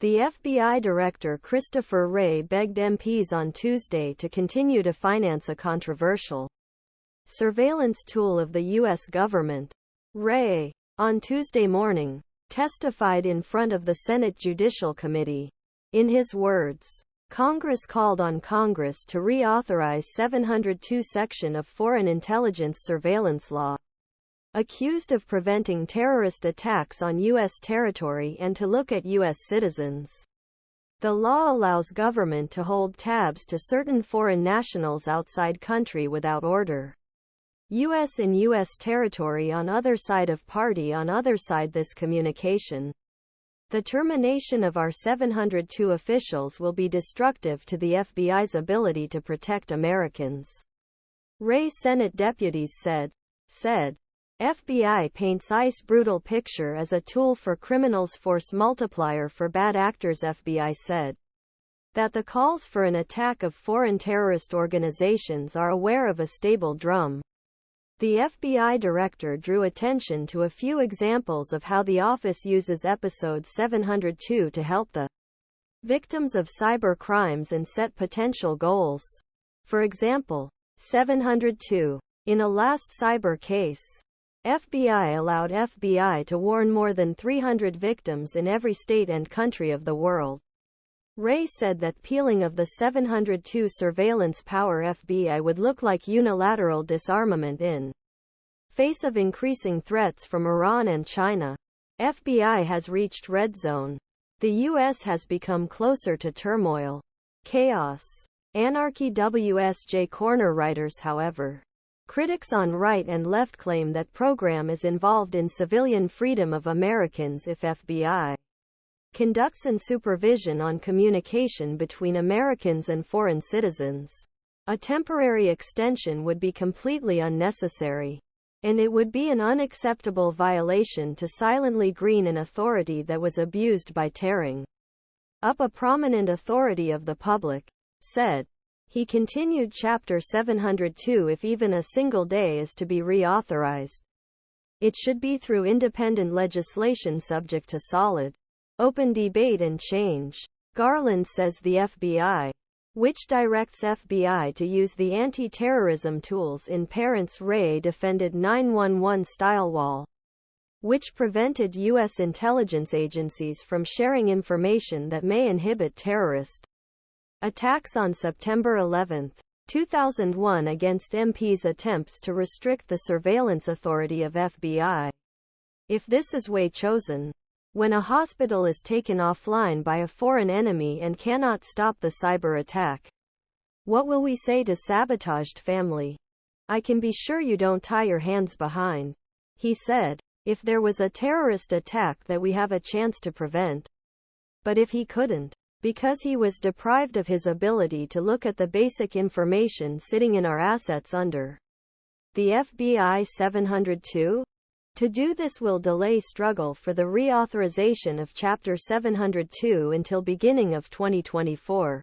The FBI Director Christopher Wray begged MPs on Tuesday to continue to finance a controversial surveillance tool of the U.S. government. Wray, on Tuesday morning, testified in front of the Senate Judicial Committee. In his words, Congress called on Congress to reauthorize 702 section of Foreign Intelligence Surveillance Law, accused of preventing terrorist attacks on U.S. territory and to look at U.S. citizens. The law allows government to hold tabs to certain foreign nationals outside country without order. U.S. in U.S. territory on other side of party on other side this communication. The termination of our 702 officials will be destructive to the FBI's ability to protect Americans. Wray Senate deputies said. FBI paints ICE brutal picture as a tool for criminals force multiplier for bad actors. FBI said that the calls for an attack of foreign terrorist organizations are aware of a stable drum. The FBI director drew attention to a few examples of how the office uses Episode 702 to help the victims of cyber crimes and set potential goals. For example, 702. In a last cyber case, FBI allowed FBI to warn more than 300 victims in every state and country of the world. Wray said that peeling of the 702 surveillance power FBI would look like unilateral disarmament in face of increasing threats from Iran and China. FBI has reached red zone. The U.S. has become closer to turmoil, chaos, anarchy. WSJ Corner Writers However, critics on right and left claim that program is involved in civilian freedom of Americans if FBI conducts and supervision on communication between Americans and foreign citizens. A temporary extension would be completely unnecessary, and it would be an unacceptable violation to silently green an authority that was abused by tearing up a prominent authority of the public, said. He continued Chapter 702 if even a single day is to be reauthorized, it should be through independent legislation subject to solid, open debate and change. Garland says the FBI, which directs FBI to use the anti-terrorism tools in parents. Wray defended 911-style wall, which prevented U.S. intelligence agencies from sharing information that may inhibit terrorist attacks on September 11, 2001 against MPs' attempts to restrict the surveillance authority of FBI. If this is way chosen, when a hospital is taken offline by a foreign enemy and cannot stop the cyber attack, what will we say to sabotaged family? I can be sure you don't tie your hands behind, he said, if there was a terrorist attack that we have a chance to prevent. But if he couldn't, because he was deprived of his ability to look at the basic information sitting in our assets under the FBI 702? To do this will delay struggle for the reauthorization of Chapter 702 until beginning of 2024.